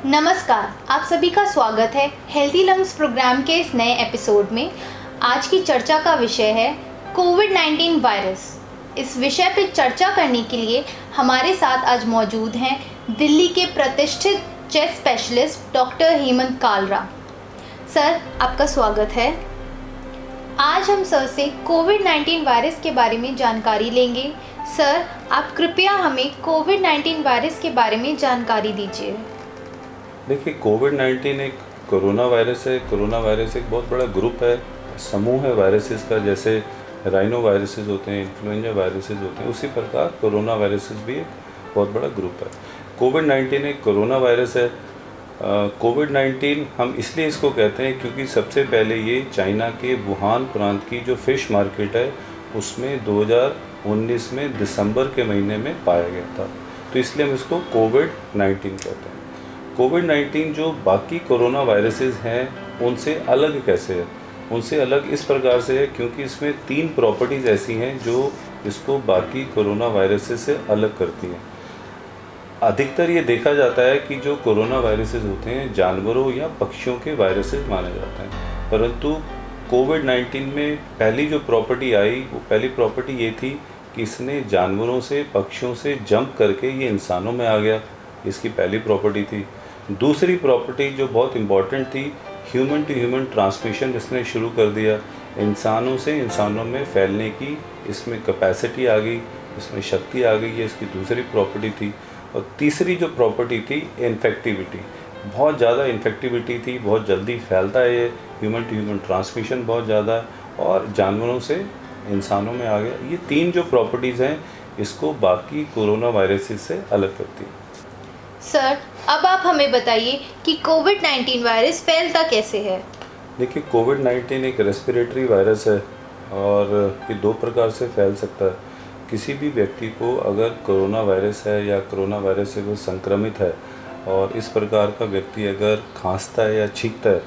नमस्कार, आप सभी का स्वागत है हेल्दी लंग्स प्रोग्राम के इस नए एपिसोड में। आज की चर्चा का विषय है कोविड-19 वायरस। इस विषय पर चर्चा करने के लिए हमारे साथ आज मौजूद हैं दिल्ली के प्रतिष्ठित chest specialist doctor Hemant Kalra. Sir, आपका स्वागत है। आज हम सर से कोविड-19 वायरस के बारे में जानकारी लेंगे। सर, आप कृपया हमें कोविड-19 वायरस के बारे में जानकारी दीजिए। देखिए, कोविड-19 एक कोरोना वायरस है। कोरोना वायरस एक बहुत बड़ा ग्रुप है, समूह है वायरसेस का। जैसे राइनो वायरसेस होते हैं, इन्फ्लुएंजा वायरसेस होते हैं, उसी प्रकार कोरोना वायरसेस भी एक बहुत बड़ा ग्रुप है। कोविड-19 एक कोरोना वायरस है। कोविड-19 हम इसलिए इसको कहते हैं क्योंकि सबसे पहले ये चाइना के वुहान प्रांत की जो फ़िश मार्केट है उसमें 2019 में दिसंबर के महीने में पाया गया था, तो इसलिए हम इसको कोविड-19 कहते हैं। कोविड-19 जो बाकी कोरोना वायरसेस हैं उनसे अलग कैसे है? उनसे अलग इस प्रकार से है क्योंकि इसमें 3 प्रॉपर्टीज़ ऐसी हैं जो इसको बाकी कोरोना वायरसेस से अलग करती हैं। अधिकतर ये देखा जाता है कि जो कोरोना वायरसेस होते हैं जानवरों या पक्षियों के वायरसेस माने जाते हैं, परंतु कोविड-19 में पहली जो प्रॉपर्टी आई वो पहली प्रॉपर्टी ये थी कि इसने जानवरों से, पक्षियों से जंप करके ये इंसानों में आ गया। इसकी पहली प्रॉपर्टी थी। दूसरी प्रॉपर्टी जो बहुत इम्पॉर्टेंट थी, ह्यूमन टू ह्यूमन ट्रांसमिशन इसने शुरू कर दिया। इंसानों से इंसानों में फैलने की इसमें कैपेसिटी आ गई, इसमें शक्ति आ गई, ये इसकी दूसरी प्रॉपर्टी थी। और तीसरी जो प्रॉपर्टी थी, इन्फेक्टिविटी। बहुत ज़्यादा इन्फेक्टिविटी थी, बहुत जल्दी फैलता है ये, ह्यूमन टू ह्यूमन ट्रांसमिशन बहुत ज़्यादा है और जानवरों से इंसानों में आ गया। ये 3 जो प्रॉपर्टीज़ हैं इसको बाकी कोरोना वायरसेस से अलग करती हैं। सर, अब आप हमें बताइए कि कोविड-19 वायरस फैलता कैसे है? देखिए, कोविड-19 एक रेस्पिरेटरी वायरस है और ये 2 प्रकार से फैल सकता है। किसी भी व्यक्ति को अगर कोरोना वायरस है या कोरोना वायरस से वो संक्रमित है और इस प्रकार का व्यक्ति अगर खांसता है या छींकता है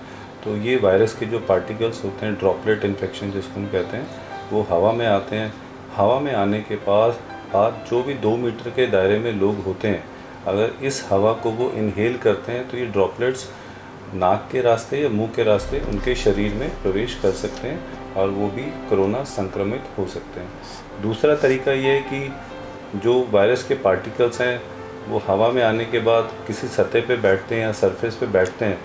तो ये वायरस के जो पार्टिकल्स होते हैं, ड्रॉपलेट इन्फेक्शन जिसको हम कहते हैं, वो हवा में आते हैं। हवा में आने के बाद जो भी 2 मीटर के दायरे में लोग होते हैं, अगर इस हवा को वो इनहेल करते हैं तो ये ड्रॉपलेट्स नाक के रास्ते या मुंह के रास्ते उनके शरीर में प्रवेश कर सकते हैं और वो भी कोरोना संक्रमित हो सकते हैं। दूसरा तरीका ये है कि जो वायरस के पार्टिकल्स हैं वो हवा में आने के बाद किसी सतह पे बैठते हैं या सरफेस पे बैठते हैं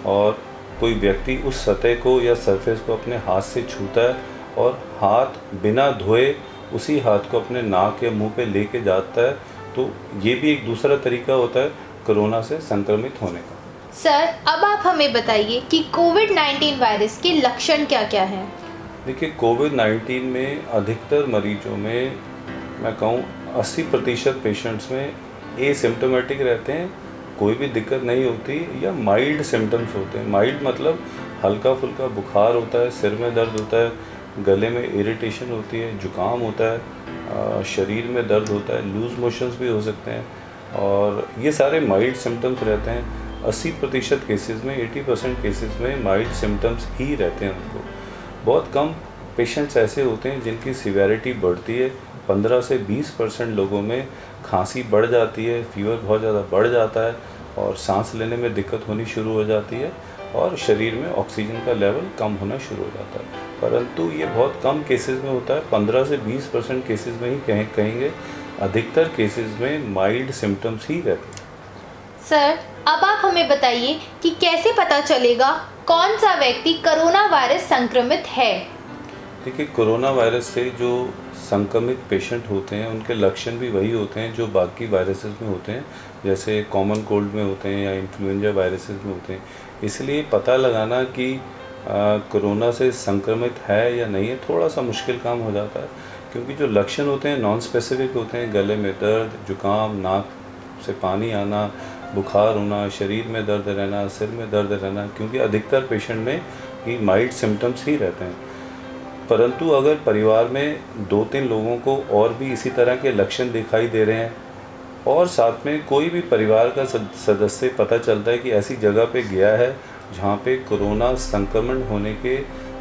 और कोई व्यक्ति उस सतह को या सरफेस को अपने हाथ से छूता है और हाथ बिना धोए उसी हाथ को अपने नाक या मुँह पे लेके जाता है, तो ये भी एक दूसरा तरीका होता है कोरोना से संक्रमित होने का। सर, अब आप हमें बताइए कि कोविड-19 वायरस के लक्षण क्या-क्या हैं? देखिए, कोविड-19 में अधिकतर मरीजों में मैं कहूँ 80% पेशेंट्स में एसिम्प्टोमेटिक रहते हैं, कोई भी दिक्कत नहीं होती या माइल्ड सिम्टम्स होते हैं। माइल्ड मतलब हल्का फुल्का बुखार होता है, सिर में दर्द होता है, गले में इरिटेशन होती है, जुकाम होता है, शरीर में दर्द होता है, लूज़ मोशंस भी हो सकते हैं और ये सारे माइल्ड सिम्टम्स रहते हैं। 80% केसेस में, 80% केसेस में माइल्ड सिम्टम्स ही रहते हैं उनको। बहुत कम पेशेंट्स ऐसे होते हैं जिनकी सिवियरिटी बढ़ती है। 15 से 20% लोगों में खांसी बढ़ जाती है, फीवर बहुत ज़्यादा बढ़ जाता है और सांस लेने में दिक्कत होनी शुरू हो जाती है और शरीर में ऑक्सीजन का लेवल कम होना शुरू हो जाता है। परंतु ये बहुत कम केसेस में होता है, 15 से 20% केसेस में ही कहेंगे। अधिकतर केसेस में माइल्ड सिम्टम्स ही रहते हैं। सर, अब आप हमें बताइए कि कैसे पता चलेगा कौन सा व्यक्ति कोरोना वायरस संक्रमित है? देखिए, कोरोना वायरस से जो संक्रमित पेशेंट होते हैं उनके लक्षण भी वही होते हैं जो बाकी वायरसेस में होते हैं, जैसे कॉमन कोल्ड में होते हैं या इन्फ्लुएंजा वायरसेस में होते हैं। इसलिए पता लगाना कि कोरोना से संक्रमित है या नहीं है थोड़ा सा मुश्किल काम हो जाता है, क्योंकि जो लक्षण होते हैं नॉन स्पेसिफिक होते हैं। गले में दर्द, जुकाम, नाक से पानी आना, बुखार होना, शरीर में दर्द रहना, सिर में दर्द रहना, क्योंकि अधिकतर पेशेंट में ये माइल्ड सिम्टम्स ही रहते हैं। परंतु अगर परिवार में 2-3 लोगों को और भी इसी तरह के लक्षण दिखाई दे रहे हैं और साथ में कोई भी परिवार का सदस्य पता चलता है कि ऐसी जगह पे गया है जहाँ पे कोरोना संक्रमण होने के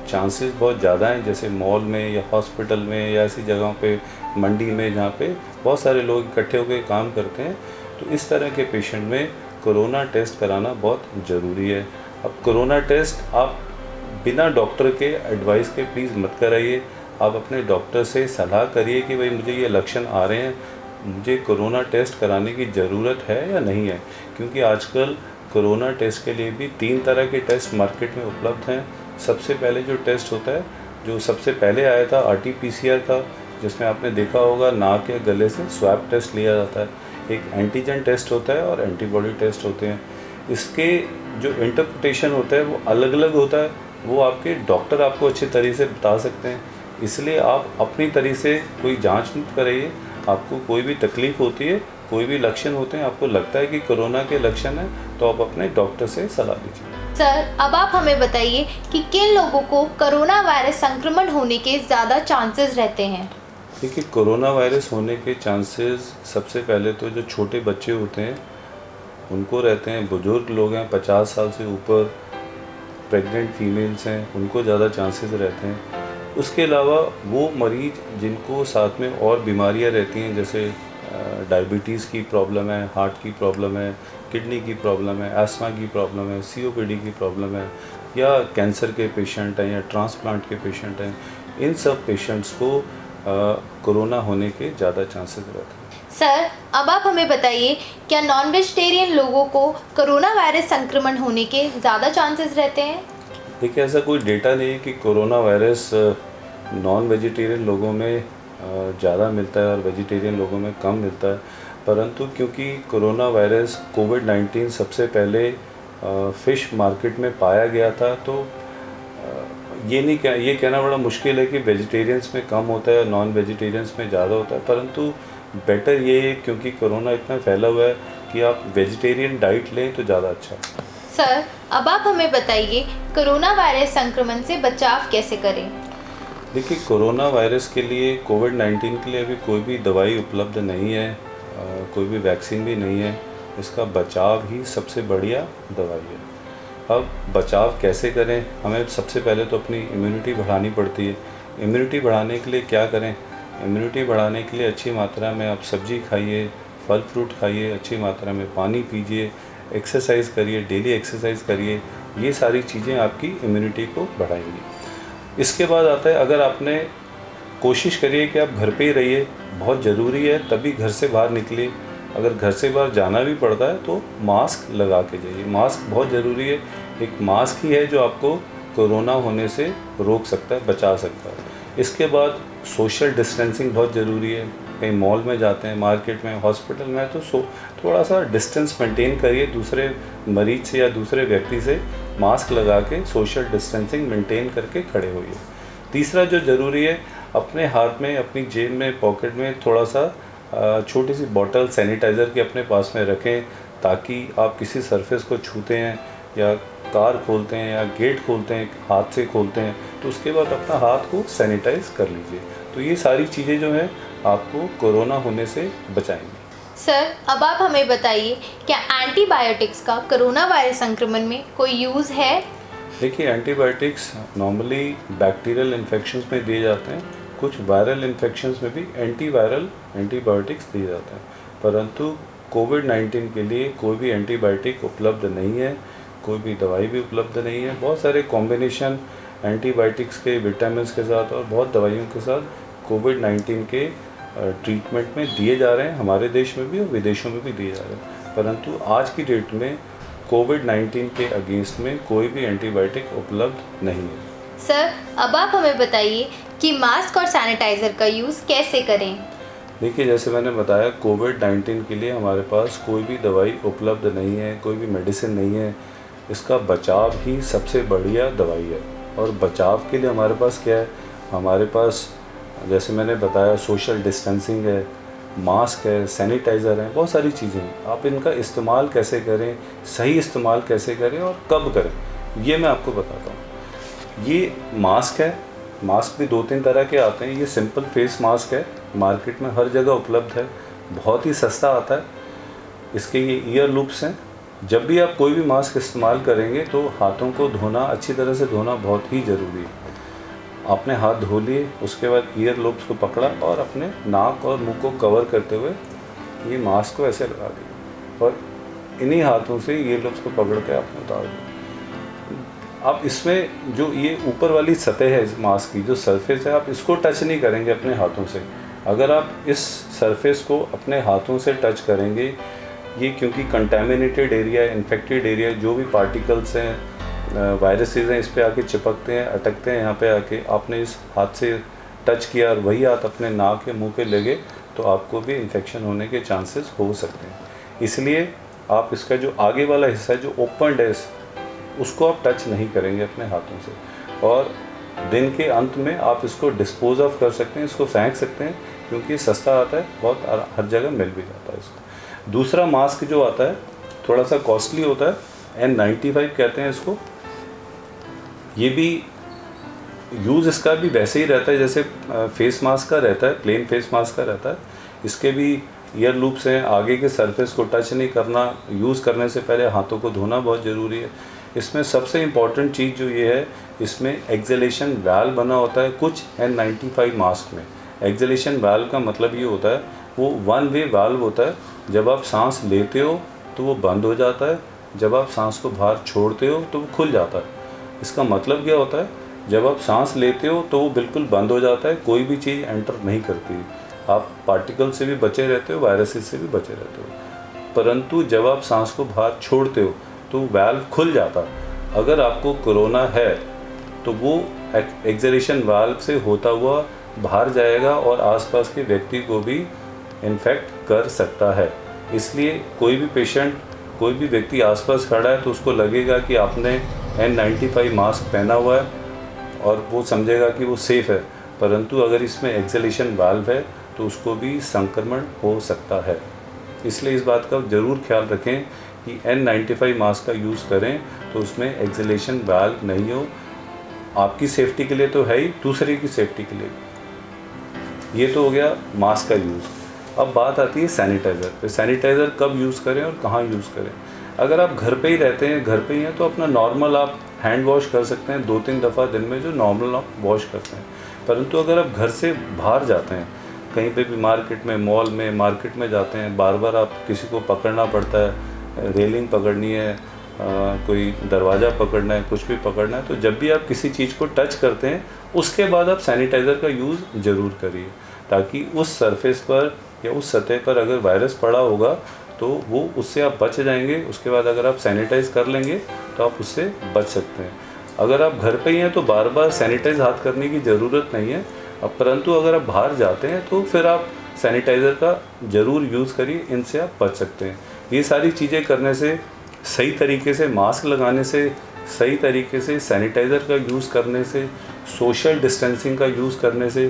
चांसेस बहुत ज़्यादा हैं, जैसे मॉल में या हॉस्पिटल में या ऐसी जगहों पे, मंडी में जहाँ पे बहुत सारे लोग इकट्ठे होकर काम करते हैं, तो इस तरह के पेशेंट में कोरोना टेस्ट कराना बहुत ज़रूरी है। अब कोरोना टेस्ट आप बिना डॉक्टर के एडवाइस के प्लीज़ मत कराइए। आप अपने डॉक्टर से सलाह करिए कि भाई मुझे ये लक्षण आ रहे हैं, मुझे कोरोना टेस्ट कराने की ज़रूरत है या नहीं है। क्योंकि आजकल कोरोना टेस्ट के लिए भी 3 तरह के टेस्ट मार्केट में उपलब्ध हैं। सबसे पहले जो टेस्ट होता है, जो सबसे पहले आया था RT-PCR था, जिसमें आपने देखा होगा नाक या गले से स्वैब टेस्ट लिया जाता है। एक एंटीजन टेस्ट होता है और एंटीबॉडी टेस्ट होते हैं। इसके जो इंटरप्रिटेशन होता है वो अलग अलग होता है, वो आपके डॉक्टर आपको अच्छे तरीके से बता सकते हैं। इसलिए आप अपनी तरीके से कोई जांच मत कराइए। आपको कोई भी तकलीफ़ होती है, कोई भी लक्षण होते हैं, आपको लगता है कि कोरोना के लक्षण हैं, तो आप अपने डॉक्टर से सलाह लीजिए। सर, अब आप हमें बताइए कि किन लोगों को कोरोना वायरस संक्रमण होने के ज़्यादा चांसेस रहते हैं। देखिए, कोरोना वायरस होने के चांसेस सबसे पहले तो जो छोटे बच्चे होते हैं उनको रहते हैं, बुज़ुर्ग लोग हैं 50 साल से ऊपर, प्रेग्नेंट फीमेल्स हैं, उनको ज़्यादा चांसेस रहते हैं। उसके अलावा वो मरीज़ जिनको साथ में और बीमारियां रहती हैं, जैसे डायबिटीज़ की प्रॉब्लम है, हार्ट की प्रॉब्लम है, किडनी की प्रॉब्लम है, एस्मा की प्रॉब्लम है, COPD की प्रॉब्लम है, या कैंसर के पेशेंट हैं या ट्रांसप्लांट के पेशेंट हैं, इन सब पेशेंट्स को कोरोना होने के ज़्यादा चांसेस रहते हैं। सर, अब आप हमें बताइए, क्या नॉन वेजिटेरियन लोगों को कोरोना वायरस संक्रमण होने के ज़्यादा चांसेस रहते हैं? देखिए, ऐसा कोई डेटा नहीं है कि कोरोना वायरस नॉन वेजिटेरियन लोगों में ज़्यादा मिलता है और वेजिटेरियन लोगों में कम मिलता है। परंतु क्योंकि कोरोना वायरस कोविड-19 सबसे पहले फ़िश मार्केट में पाया गया था, तो ये कहना बड़ा मुश्किल है कि वेजिटेरियंस में कम होता है और नॉन वेजिटेरियंस में ज़्यादा होता है। परंतु बेटर ये है, क्योंकि कोरोना इतना फैला हुआ है, कि आप वेजिटेरियन डाइट लें तो ज़्यादा अच्छा है। सर, अब आप हमें बताइए, कोरोना वायरस संक्रमण से बचाव कैसे करें? देखिए, कोरोना वायरस के लिए, कोविड-19 के लिए अभी कोई भी दवाई उपलब्ध नहीं है, कोई भी वैक्सीन भी नहीं है। इसका बचाव ही सबसे बढ़िया दवाई है। अब बचाव कैसे करें? हमें सबसे पहले तो अपनी इम्यूनिटी बढ़ानी पड़ती है। इम्यूनिटी बढ़ाने के लिए क्या करें? इम्यूनिटी बढ़ाने के लिए अच्छी मात्रा में आप सब्ज़ी खाइए, फल फ्रूट खाइए, अच्छी मात्रा में पानी पीजिए, एक्सरसाइज करिए, डेली एक्सरसाइज करिए। ये सारी चीज़ें आपकी इम्यूनिटी को बढ़ाएंगी। इसके बाद आता है, अगर आपने कोशिश करिए कि आप घर पे ही रहिए, बहुत ज़रूरी है, तभी घर से बाहर निकलिए। अगर घर से बाहर जाना भी पड़ता है तो मास्क लगा के जाइए। मास्क बहुत ज़रूरी है। एक मास्क ही है जो आपको कोरोना होने से रोक सकता है, बचा सकता है। इसके बाद सोशल डिस्टेंसिंग बहुत ज़रूरी है। कहीं मॉल में जाते हैं, मार्केट में, हॉस्पिटल में, तो थोड़ा सा डिस्टेंस मेंटेन करिए दूसरे मरीज से या दूसरे व्यक्ति से। मास्क लगा के सोशल डिस्टेंसिंग मेंटेन करके खड़े होइए। तीसरा जो ज़रूरी है, अपने हाथ में, अपनी जेब में, पॉकेट में थोड़ा सा छोटी सी बॉटल सैनिटाइज़र की अपने पास में रखें, ताकि आप किसी सरफेस को छूते हैं या कार खोलते हैं या गेट खोलते हैं, हाथ से खोलते हैं, तो उसके बाद अपना हाथ को सैनिटाइज़ कर लीजिए। तो ये सारी चीज़ें जो हैं आपको कोरोना होने से बचाएंगी। सर, अब आप हमें बताइए, क्या एंटीबायोटिक्स का कोरोना वायरस संक्रमण में कोई यूज़ है? देखिए, एंटीबायोटिक्स नॉर्मली बैक्टीरियल इन्फेक्शंस में दिए जाते हैं, कुछ वायरल इन्फेक्शंस में भी एंटीवायरल एंटीबायोटिक्स दिए जाते हैं। परंतु कोविड-19 के लिए कोई भी एंटीबायोटिक उपलब्ध नहीं है, कोई भी दवाई भी उपलब्ध नहीं है। बहुत सारे कॉम्बिनेशन एंटीबायोटिक्स के, विटामिन के साथ और बहुत दवाइयों के साथ कोविड-19 के ट्रीटमेंट में दिए जा रहे हैं, हमारे देश में भी और विदेशों में भी दिए जा रहे हैं। परंतु आज की डेट में कोविड-19 के अगेंस्ट में कोई भी एंटीबायोटिक उपलब्ध नहीं है। सर, अब आप हमें बताइए कि मास्क और सैनिटाइज़र का यूज़ कैसे करें? देखिए, जैसे मैंने बताया, कोविड-19 के लिए हमारे पास कोई भी दवाई उपलब्ध नहीं है, कोई भी मेडिसिन नहीं है। इसका बचाव ही सबसे बढ़िया दवाई है। और बचाव के लिए हमारे पास क्या है? हमारे पास, जैसे मैंने बताया, सोशल डिस्टेंसिंग है, मास्क है, सैनिटाइज़र है, बहुत सारी चीज़ें हैं। आप इनका इस्तेमाल कैसे करें, सही इस्तेमाल कैसे करें और कब करें, ये मैं आपको बताता हूँ। ये मास्क है, मास्क भी 2-3 तरह के आते हैं। ये सिंपल फेस मास्क है, मार्केट में हर जगह उपलब्ध है, बहुत ही सस्ता आता है। इसके ये ईयर लूप्स हैं। जब भी आप कोई भी मास्क इस्तेमाल करेंगे तो हाथों को धोना, अच्छी तरह से धोना बहुत ही ज़रूरी है। आपने हाथ धो लिए, उसके बाद ईयर लूप्स को पकड़ा और अपने नाक और मुंह को कवर करते हुए ये मास्क को ऐसे लगा दिया और इन्हीं हाथों से ये लोग उसको पकड़ के आपने उतार दो। आप इसमें जो ये ऊपर वाली सतह है इस मास्क की, जो सरफेस है, आप इसको टच नहीं करेंगे अपने हाथों से। अगर आप इस सरफेस को अपने हाथों से टच करेंगे, ये क्योंकि कंटेमिनेटेड एरिया, इन्फेक्टेड एरिया, जो भी पार्टिकल्स हैं, वायरसेस हैं, इस पे आके चिपकते हैं, अटकते हैं यहाँ पे आके। आपने इस हाथ से टच किया और वही हाथ अपने नाक या मुंह पे लगे तो आपको भी इन्फेक्शन होने के चांसेस हो सकते हैं। इसलिए आप इसका जो आगे वाला हिस्सा है, जो ओपन है, उसको आप टच नहीं करेंगे अपने हाथों से। और दिन के अंत में आप इसको डिस्पोज ऑफ कर सकते हैं, इसको फेंक सकते हैं, क्योंकि सस्ता आता है, बहुत हर जगह मिल भी जाता है इसको। दूसरा मास्क जो आता है थोड़ा सा कॉस्टली होता है, N95 कहते हैं इसको। ये भी यूज़ इसका भी वैसे ही रहता है जैसे फेस मास्क का रहता है, प्लेन फेस मास्क का रहता है। इसके भी ईयर लूप्स हैं, आगे के सरफेस को टच नहीं करना, यूज़ करने से पहले हाथों को धोना बहुत ज़रूरी है। इसमें सबसे इम्पॉर्टेंट चीज़ जो ये है, इसमें एक्सेलेशन वाल्व बना होता है कुछ N95 मास्क में। एक्सेलेशन वाल्व का मतलब ये होता है, वो वन वे वाल्व होता है। जब आप सांस लेते हो तो वो बंद हो जाता है, जब आप सांस को बाहर छोड़ते हो तो वो खुल जाता है। इसका मतलब क्या होता है, जब आप सांस लेते हो तो वो बिल्कुल बंद हो जाता है, कोई भी चीज़ एंटर नहीं करती। आप पार्टिकल से भी बचे रहते हो, वायरसेस से भी बचे रहते हो। परंतु जब आप सांस को बाहर छोड़ते हो तो वाल्व खुल जाता है। अगर आपको कोरोना है तो वो एक्सेलेशन वाल्व से होता हुआ बाहर जाएगा और आसपास के व्यक्ति को भी इन्फेक्ट कर सकता है। इसलिए कोई भी पेशेंट, कोई भी व्यक्ति आसपास खड़ा है तो उसको लगेगा कि आपने N95 मास्क पहना हुआ है और वो समझेगा कि वो सेफ़ है, परंतु अगर इसमें एक्सेलेशन वाल्व है तो उसको भी संक्रमण हो सकता है। इसलिए इस बात का ज़रूर ख्याल रखें कि N95 मास्क का यूज़ करें तो उसमें एक्सेलेशन वाल्व नहीं हो। आपकी सेफ्टी के लिए तो है ही, दूसरे की सेफ्टी के लिए। ये तो हो गया मास्क का यूज़। अब बात आती है सैनिटाइज़र पे। सैनिटाइज़र कब यूज़ करें और कहाँ यूज़ करें। अगर आप घर पे ही रहते हैं, घर पे ही हैं, तो अपना नॉर्मल आप हैंड वॉश कर सकते हैं 2-3 दफ़ा दिन में, जो नॉर्मल आप वॉश करते हैं। परंतु अगर आप घर से बाहर जाते हैं, कहीं पे भी मार्केट में, मॉल में, मार्केट में जाते हैं, बार बार आप किसी को पकड़ना पड़ता है, रेलिंग पकड़नी है, कोई दरवाज़ा पकड़ना है, कुछ भी पकड़ना है, तो जब भी आप किसी चीज़ को टच करते हैं उसके बाद आप सैनिटाइज़र का यूज़ ज़रूर करिए, ताकि उस सरफेस पर या उस सतह पर अगर वायरस पड़ा होगा तो वो उससे आप बच जाएंगे। उसके बाद अगर आप सैनिटाइज़ कर लेंगे तो आप उससे बच सकते हैं। अगर आप घर पे ही हैं तो बार बार सैनिटाइज़ हाथ करने की ज़रूरत नहीं है। अब परंतु अगर आप बाहर जाते हैं तो फिर आप सैनिटाइज़र का ज़रूर यूज़ करिए, इनसे आप बच सकते हैं। ये सारी चीज़ें करने से, सही तरीके से मास्क लगाने से, सही तरीके से सैनिटाइज़र का यूज़ करने से, सोशल डिस्टेंसिंग का यूज़ करने से,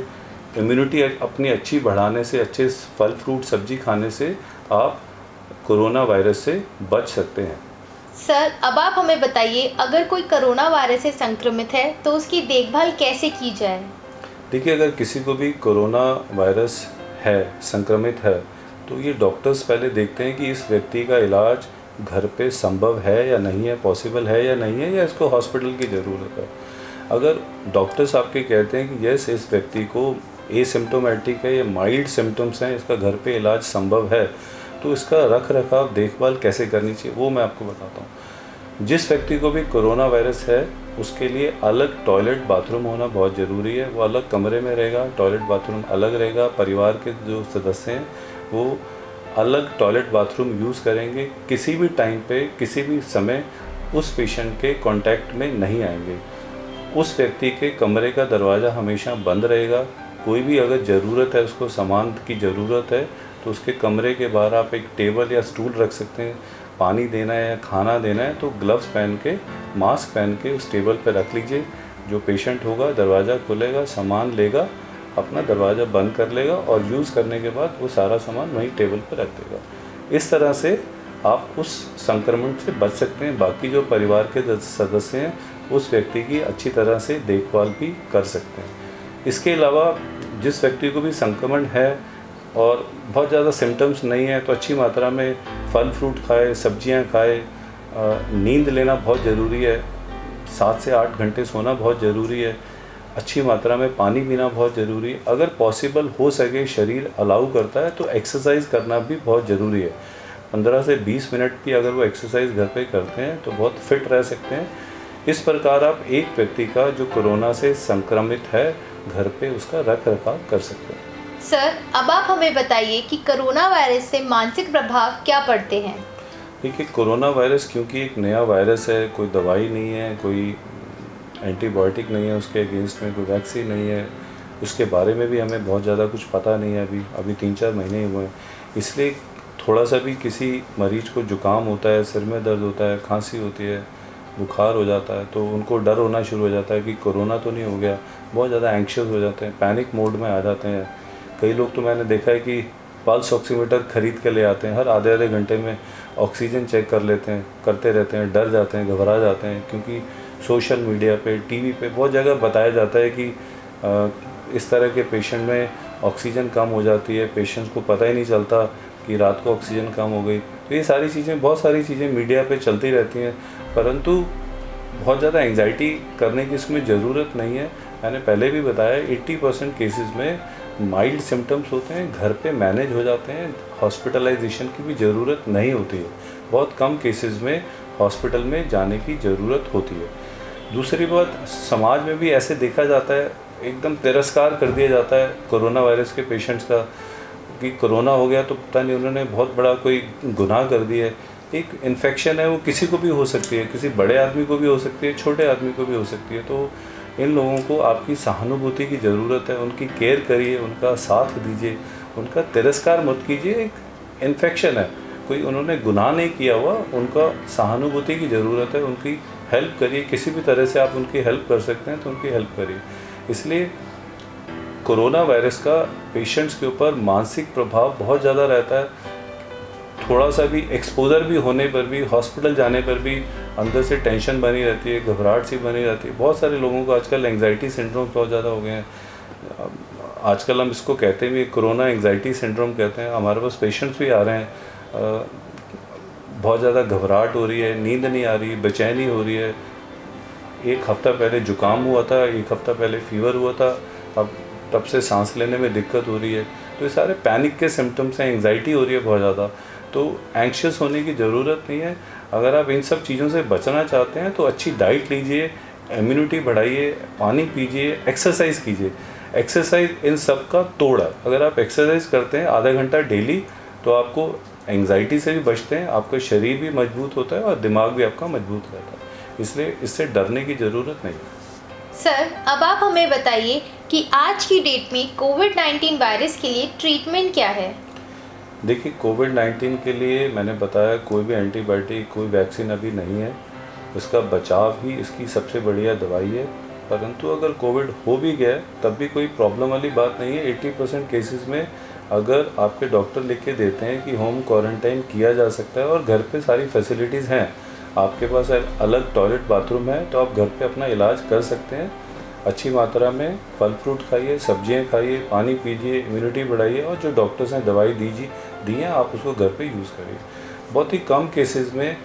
इम्यूनिटी अपनी अच्छी बढ़ाने से, अच्छे फल फ्रूट सब्जी खाने से आप कोरोना वायरस से बच सकते हैं। सर, अब आप हमें बताइए, अगर कोई कोरोना वायरस से संक्रमित है तो उसकी देखभाल कैसे की जाए। देखिए, अगर किसी को भी कोरोना वायरस है, संक्रमित है, तो ये डॉक्टर्स पहले देखते हैं कि इस व्यक्ति का इलाज घर पे संभव है या नहीं है, पॉसिबल है या नहीं है, या इसको हॉस्पिटल की ज़रूरत है। अगर डॉक्टर्स आपके कहते हैं कि यस, इस व्यक्ति को एसिम्प्टोमेटिक है या माइल्ड सिम्टम्स हैं, इसका घर पे इलाज संभव है, तो इसका रख रखाव, देखभाल कैसे करनी चाहिए वो मैं आपको बताता हूँ। जिस व्यक्ति को भी कोरोना वायरस है उसके लिए अलग टॉयलेट बाथरूम होना बहुत ज़रूरी है। वो अलग कमरे में रहेगा, टॉयलेट बाथरूम अलग रहेगा। परिवार के जो सदस्य हैं वो अलग टॉयलेट बाथरूम यूज़ करेंगे। किसी भी टाइम पे, किसी भी समय उस पेशेंट के कांटेक्ट में नहीं आएंगे। उस व्यक्ति के कमरे का दरवाज़ा हमेशा बंद रहेगा। कोई भी अगर ज़रूरत है, उसको सामान की ज़रूरत है, तो उसके कमरे के बाहर आप एक टेबल या स्टूल रख सकते हैं। पानी देना है या खाना देना है तो ग्लव्स पहन के, मास्क पहन के उस टेबल पर रख लीजिए। जो पेशेंट होगा दरवाज़ा खोलेगा, सामान लेगा, अपना दरवाज़ा बंद कर लेगा और यूज़ करने के बाद वो सारा सामान वहीं टेबल पर रख देगा। इस तरह से आप उस संक्रमण से बच सकते हैं। बाकी जो परिवार के सदस्य हैं उस व्यक्ति की अच्छी तरह से देखभाल भी कर सकते हैं। इसके अलावा जिस व्यक्ति को भी संक्रमण है और बहुत ज़्यादा सिम्टम्स नहीं है तो अच्छी मात्रा में फल फ्रूट खाए, सब्जियां खाए, नींद लेना बहुत ज़रूरी है, 7 से 8 घंटे सोना बहुत ज़रूरी है, अच्छी मात्रा में पानी पीना बहुत ज़रूरी है। अगर पॉसिबल हो सके, शरीर अलाउ करता है तो एक्सरसाइज करना भी बहुत ज़रूरी है। 15 से 20 मिनट की अगर वो एक्सरसाइज घर पे करते हैं तो बहुत फिट रह सकते हैं। इस प्रकार आप एक व्यक्ति का जो कोरोना से संक्रमित है घर पे उसका रख रखाव कर सकते हैं। सर, अब आप हमें बताइए कि कोरोना वायरस से मानसिक प्रभाव क्या पड़ते हैं। देखिए, कोरोना वायरस क्योंकि एक नया वायरस है, कोई दवाई नहीं है, कोई एंटीबायोटिक नहीं है, उसके अगेंस्ट में कोई वैक्सीन नहीं है, उसके बारे में भी हमें बहुत ज़्यादा कुछ पता नहीं है। अभी 3-4 महीने हुए हैं, इसलिए थोड़ा सा भी किसी मरीज को जुकाम होता है, सिर में दर्द होता है, खांसी होती है, बुखार हो जाता है, तो उनको डर होना शुरू हो जाता है कि कोरोना तो नहीं हो गया। बहुत ज़्यादा एंक्शियस हो जाते हैं, पैनिक मोड में आ जाते हैं। कई लोग तो मैंने देखा है कि पल्स ऑक्सीमीटर खरीद के ले आते हैं, हर आधे घंटे में ऑक्सीजन चेक कर लेते हैं, करते रहते हैं, डर जाते हैं, घबरा जाते हैं, क्योंकि सोशल मीडिया पे, टीवी पे बहुत जगह बताया जाता है कि इस तरह के पेशेंट में ऑक्सीजन कम हो जाती है, पेशेंट्स को पता ही नहीं चलता कि रात को ऑक्सीजन कम हो गई। तो ये सारी चीज़ें, बहुत सारी चीज़ें मीडिया पे चलती रहती हैं, परंतु बहुत ज़्यादा एंग्जाइटी करने की इसमें ज़रूरत नहीं है। मैंने पहले भी बताया 80% केसेस में माइल्ड सिम्टम्स होते हैं, घर पे मैनेज हो जाते हैं, हॉस्पिटलाइजेशन की भी ज़रूरत नहीं होती है। बहुत कम केसेस में हॉस्पिटल में जाने की ज़रूरत होती है। दूसरी बात, समाज में भी ऐसे देखा जाता है, एकदम तिरस्कार कर दिया जाता है कोरोना वायरस के पेशेंट्स का कि कोरोना हो गया तो पता नहीं उन्होंने बहुत बड़ा कोई गुनाह कर दिया है। एक इन्फेक्शन है, वो किसी को भी हो सकती है, किसी बड़े आदमी को भी हो सकती है, छोटे आदमी को भी हो सकती है। तो इन लोगों को आपकी सहानुभूति की ज़रूरत है, उनकी केयर करिए, उनका साथ दीजिए, उनका तिरस्कार मत कीजिए। एक इन्फेक्शन है, कोई उन्होंने गुनाह नहीं किया हुआ, उनका सहानुभूति की ज़रूरत है, उनकी हेल्प करिए। किसी भी तरह से आप उनकी हेल्प कर सकते हैं तो उनकी हेल्प करिए। इसलिए कोरोना वायरस का पेशेंट्स के ऊपर मानसिक प्रभाव बहुत ज़्यादा रहता है। थोड़ा सा भी एक्सपोजर भी होने पर भी, हॉस्पिटल जाने पर भी अंदर से टेंशन बनी रहती है, घबराहट सी बनी रहती है। बहुत सारे लोगों को आजकल एंग्जाइटी सिंड्रोम बहुत ज़्यादा हो गए हैं। आजकल हम इसको कहते हैं भी कोरोना एंग्जाइटी सिंड्रोम कहते हैं। हमारे पास पेशेंट्स भी आ रहे हैं, बहुत ज़्यादा घबराहट हो रही है, नींद नहीं आ रही, बेचैनी हो रही है। एक हफ़्ता पहले जुकाम हुआ था, एक हफ़्ता पहले फीवर हुआ था, अब तब से सांस लेने में दिक्कत हो रही है। तो ये सारे पैनिक के सिम्टम्स हैं, एंग्जाइटी हो रही है बहुत ज़्यादा। तो एंक्शियस होने की ज़रूरत नहीं है। अगर आप इन सब चीज़ों से बचना चाहते हैं तो अच्छी डाइट लीजिए, इम्यूनिटी बढ़ाइए, पानी पीजिए, एक्सरसाइज कीजिए। एक्सरसाइज इन सब का तोड़ है। अगर आप एक्सरसाइज करते हैं आधा घंटा डेली तो आपको एंग्जाइटी से भी बचते हैं, आपका शरीर भी मजबूत होता है और दिमाग भी आपका मजबूत रहता है। इसलिए इससे डरने की ज़रूरत नहीं है। सर, अब आप हमें बताइए कि आज की डेट में कोविड-19 वायरस के लिए ट्रीटमेंट क्या है। देखिए, कोविड-19 के लिए मैंने बताया कोई भी एंटीबायोटिक, कोई वैक्सीन अभी नहीं है। इसका बचाव ही इसकी सबसे बढ़िया दवाई है। परंतु अगर कोविड हो भी गया तब भी कोई प्रॉब्लम वाली बात नहीं है। 80% केसेस में अगर आपके डॉक्टर लिख के देते हैं कि होम क्वारंटाइन किया जा सकता है और घर पे सारी फैसिलिटीज़ हैं, आपके पास अलग टॉयलेट बाथरूम है, तो आप घर पे अपना इलाज कर सकते हैं। अच्छी मात्रा में फल फ्रूट खाइए, सब्जियां खाइए, पानी पीजिए, इम्यूनिटी बढ़ाइए और जो डॉक्टर्स ने दवाई दी है आप उसको घर पे यूज़ करिए। बहुत ही कम केसेस में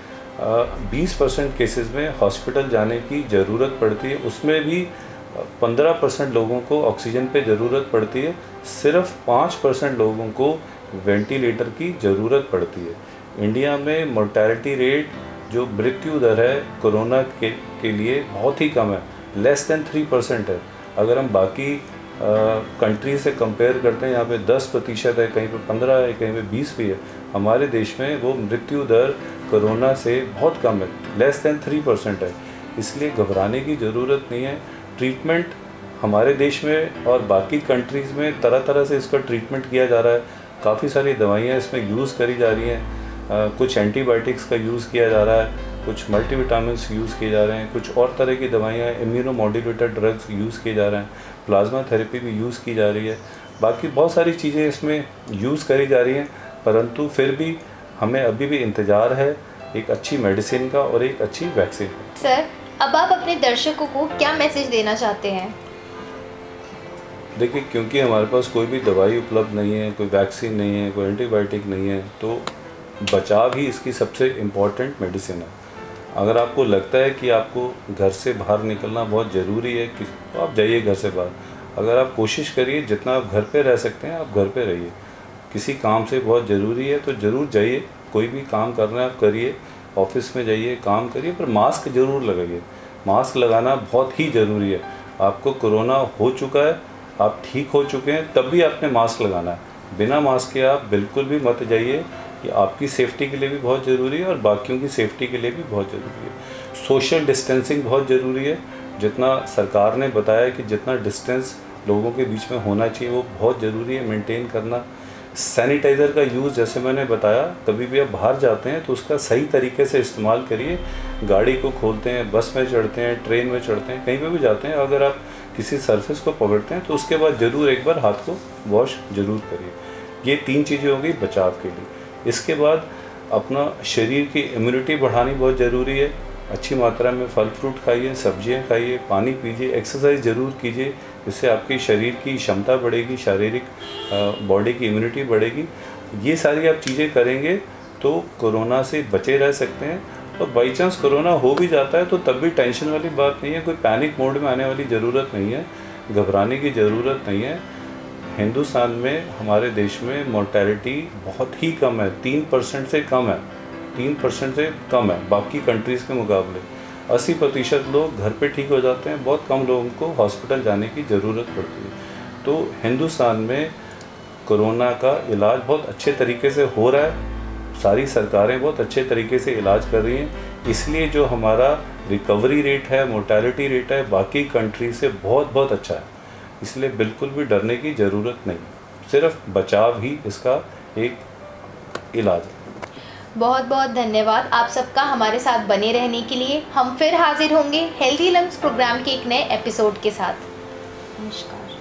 20% केसेस में हॉस्पिटल जाने की ज़रूरत पड़ती है। उसमें भी 15% लोगों को ऑक्सीजन पे ज़रूरत पड़ती है। सिर्फ 5% लोगों को वेंटिलेटर की ज़रूरत पड़ती है। इंडिया में मोर्टेलिटी रेट, जो मृत्यु दर है कोरोना के लिए, बहुत ही कम है, लेस देन 3% है। अगर हम बाकी कंट्री से कंपेयर करते हैं, यहाँ पे 10% है, कहीं पे 15 है, कहीं पे 20 भी है। हमारे देश में वो मृत्यु दर कोरोना से बहुत कम है, लेस देन 3% है। इसलिए घबराने की ज़रूरत नहीं है। ट्रीटमेंट हमारे देश में और बाकी कंट्रीज़ में तरह तरह से इसका ट्रीटमेंट किया जा रहा है। काफ़ी सारी दवाइयाँ इसमें यूज़ करी जा रही हैं। कुछ एंटीबायोटिक्स का यूज़ किया जा रहा है, कुछ मल्टीविटामिन्स यूज़ किए जा रहे हैं, कुछ और तरह की दवाइयाँ, इम्यूनोमॉड्यूलेटर ड्रग्स यूज़ किए जा रहे हैं, प्लाज्मा थेरेपी भी यूज़ की जा रही है। बाकी बहुत सारी चीज़ें इसमें यूज़ करी जा रही हैं, परंतु फिर भी हमें अभी भी इंतज़ार है एक अच्छी मेडिसिन का और एक अच्छी वैक्सीन का। सर, अब आप अपने दर्शकों को क्या मैसेज देना चाहते हैं। देखिए, क्योंकि हमारे पास कोई भी दवाई उपलब्ध नहीं है, कोई वैक्सीन नहीं है, कोई एंटीबायोटिक नहीं है, तो बचाव ही इसकी सबसे इम्पॉर्टेंट मेडिसिन है। अगर आपको लगता है कि आपको घर से बाहर निकलना बहुत ज़रूरी है तो आप जाइए घर से बाहर। अगर आप कोशिश करिए जितना आप घर पे रह सकते हैं आप घर पे रहिए। किसी काम से बहुत ज़रूरी है तो ज़रूर जाइए, कोई भी काम करना है आप करिए, ऑफिस में जाइए काम करिए, पर मास्क ज़रूर लगाइए। मास्क लगाना बहुत ही ज़रूरी है। आपको कोरोना हो चुका है, आप ठीक हो चुके हैं, तब भी आपने मास्क लगाना है। बिना मास्क के आप बिल्कुल भी मत जाइए। ये आपकी सेफ्टी के लिए भी बहुत ज़रूरी है और बाकियों की सेफ्टी के लिए भी बहुत ज़रूरी है। सोशल डिस्टेंसिंग बहुत ज़रूरी है। जितना सरकार ने बताया कि जितना डिस्टेंस लोगों के बीच में होना चाहिए वो बहुत ज़रूरी है मेंटेन करना। सैनिटाइज़र का यूज़, जैसे मैंने बताया, कभी भी आप बाहर जाते हैं तो उसका सही तरीके से इस्तेमाल करिए। गाड़ी को खोलते हैं, बस में चढ़ते हैं, ट्रेन में चढ़ते हैं, कहीं पे भी जाते हैं, अगर आप किसी सरफेस को पकड़ते हैं तो उसके बाद ज़रूर एक बार हाथ को वॉश ज़रूर करिए। ये 3 चीज़ें हो गई बचाव के लिए। इसके बाद अपना शरीर की इम्यूनिटी बढ़ानी बहुत ज़रूरी है। अच्छी मात्रा में फल फ्रूट खाइए, सब्जियां खाइए, पानी पीजिए, एक्सरसाइज ज़रूर कीजिए। इससे आपकी शरीर की क्षमता बढ़ेगी, शारीरिक बॉडी की इम्यूनिटी बढ़ेगी। ये सारी आप चीज़ें करेंगे तो कोरोना से बचे रह सकते हैं। और बाई चांस कोरोना हो भी जाता है तो तब भी टेंशन वाली बात नहीं है, कोई पैनिक मोड में आने वाली ज़रूरत नहीं है, घबराने की ज़रूरत नहीं है। हिंदुस्तान में, हमारे देश में मोर्टेलिटी बहुत ही कम है, 3% से कम है, 3% से कम है बाकी कंट्रीज़ के मुकाबले। 80% लोग घर पे ठीक हो जाते हैं, बहुत कम लोगों को हॉस्पिटल जाने की ज़रूरत पड़ती है। तो हिंदुस्तान में कोरोना का इलाज बहुत अच्छे तरीके से हो रहा है, सारी सरकारें बहुत अच्छे तरीके से इलाज कर रही हैं। इसलिए जो हमारा रिकवरी रेट है, मोर्टेलिटी रेट है, बाकी कंट्री से बहुत बहुत अच्छा है। इसलिए बिल्कुल भी डरने की ज़रूरत नहीं, सिर्फ बचाव ही इसका एक इलाज है। बहुत बहुत धन्यवाद आप सबका हमारे साथ बने रहने के लिए। हम फिर हाजिर होंगे हेल्दी लंग्स प्रोग्राम के एक नए एपिसोड के साथ। नमस्कार।